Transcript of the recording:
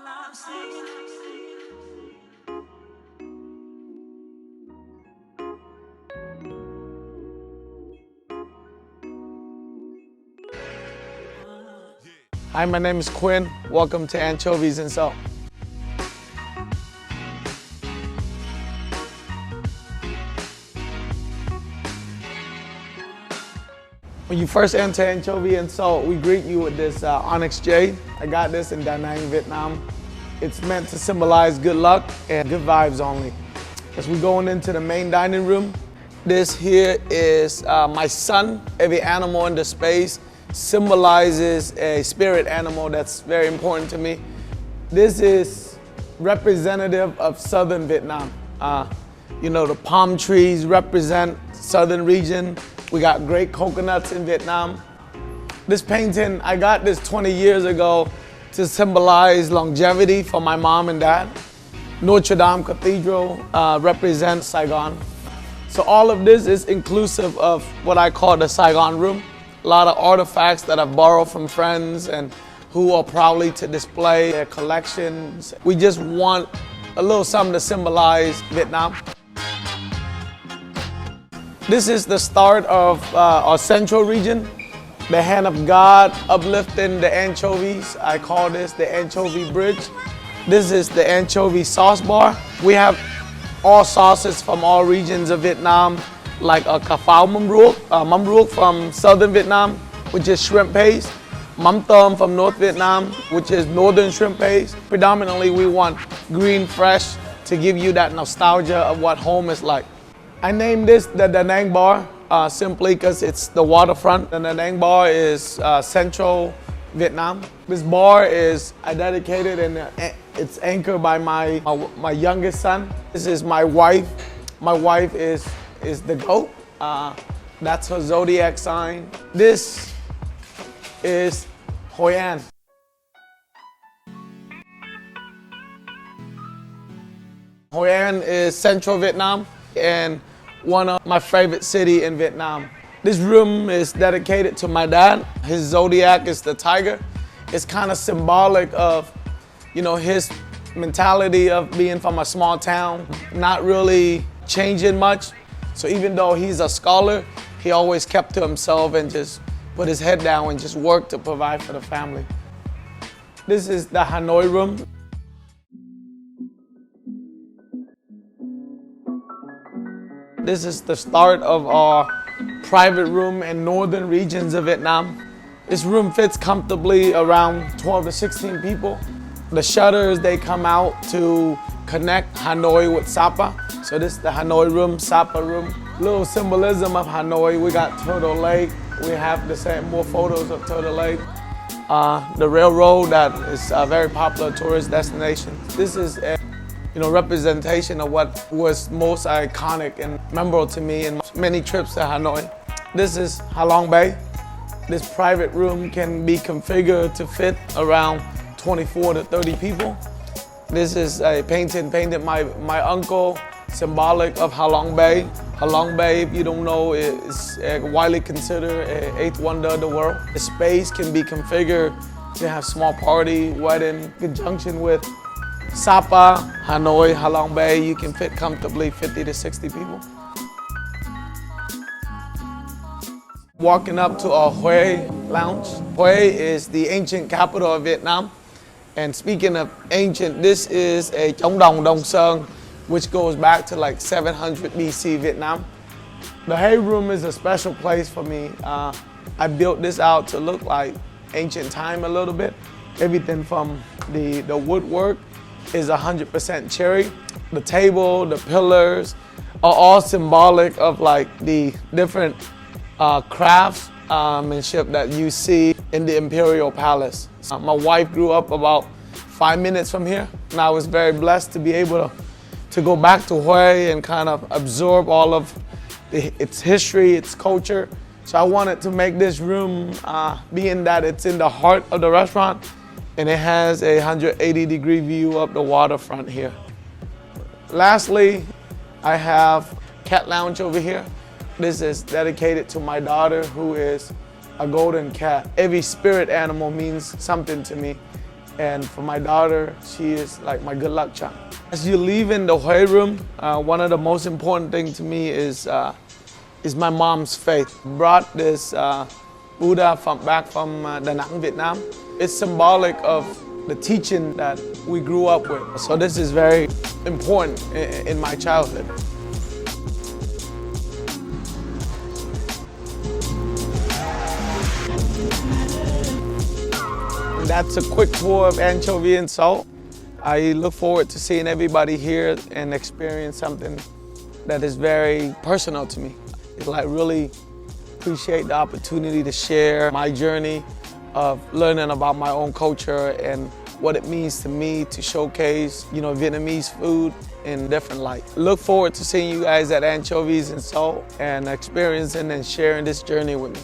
Hi, my name is Quyen. Welcome to Anchovies and Salt. When you first enter Anchovy and Salt, we greet you with this onyx jade. I got this in Da Nang, Vietnam. It's meant to symbolize good luck and good vibes only. As we're going into the main dining room, this here is my sun. Every animal in the space symbolizes a spirit animal that's very important to me. This is representative of southern Vietnam. You know, the palm trees represent southern region. We got great coconuts in Vietnam. This painting, I got this 20 years ago to symbolize longevity for my mom and dad. Notre Dame Cathedral represents Saigon. So all of this is inclusive of what I call the Saigon room. A lot of artifacts that I've borrowed from friends and who are proudly to display their collections. We just want a little something to symbolize Vietnam. This is the start of our central region. The hand of God uplifting the anchovies. I call this the anchovy bridge. This is the anchovy sauce bar. We have all sauces from all regions of Vietnam, like a cà pháo mắm ruốc from southern Vietnam, which is shrimp paste. Mắm tôm from North Vietnam, which is northern shrimp paste. Predominantly, we want green, fresh, to give you that nostalgia of what home is like. I named this the Da Nang bar simply because it's the waterfront. The Da Nang bar is central Vietnam. This bar is dedicated and it's anchored by my youngest son. This is my wife. My wife is the goat. That's her zodiac sign. This is Hoi An. Hoi An is central Vietnam and one of my favorite cities in Vietnam. This room is dedicated to my dad. His zodiac is the tiger. It's kind of symbolic of, you know, his mentality of being from a small town, not really changing much. So even though he's a scholar, he always kept to himself and just put his head down and just worked to provide for the family. This is the Hanoi room. This is the start of our private room in northern regions of Vietnam. This room fits comfortably around 12 to 16 people. The shutters, they come out to connect Hanoi with Sapa. So this is the Hanoi room, Sapa room. Little symbolism of Hanoi. We got Turtle Lake. We have the same more photos of Turtle Lake. The railroad that is a very popular tourist destination. This is a representation of what was most iconic and memorable to me in many trips to Hanoi. This is Ha Long Bay. This private room can be configured to fit around 24 to 30 people. This is a painting painted my uncle, symbolic of Ha Long Bay. Ha Long Bay, if you don't know, is widely considered an eighth wonder of the world. The space can be configured to have small party, wedding, in conjunction with Sapa, Hanoi, Ha Long Bay. You can fit comfortably 50 to 60 people. Walking up to our Hue lounge. Hue is the ancient capital of Vietnam. And speaking of ancient, this is a Trống Đồng Đông Sơn, which goes back to like 700 BC Vietnam. The Hue room is a special place for me. I built this out to look like ancient time a little bit. Everything from the woodwork is 100% cherry. The table, the pillars are all symbolic of like the different craftsmanship that you see in the Imperial Palace. My wife grew up about 5 minutes from here, and I was very blessed to be able to go back to Hue and kind of absorb all of its history, its culture. So I wanted to make this room, being that it's in the heart of the restaurant, and it has a 180-degree view of the waterfront here. Lastly, I have cat lounge over here. This is dedicated to my daughter, who is a golden cat. Every spirit animal means something to me. And for my daughter, she is like my good luck charm. As you leave in the Huế room, one of the most important things to me is my mom's faith. Brought this Buddha back from Da Nang, Vietnam. It's symbolic of the teaching that we grew up with. So this is very important in my childhood. That's a quick tour of Anchovies Salt. I look forward to seeing everybody here and experience something that is very personal to me. I really appreciate the opportunity to share my journey of learning about my own culture and what it means to me to showcase, Vietnamese food in different light. Look forward to seeing you guys at Anchovies Salt and experiencing and sharing this journey with me.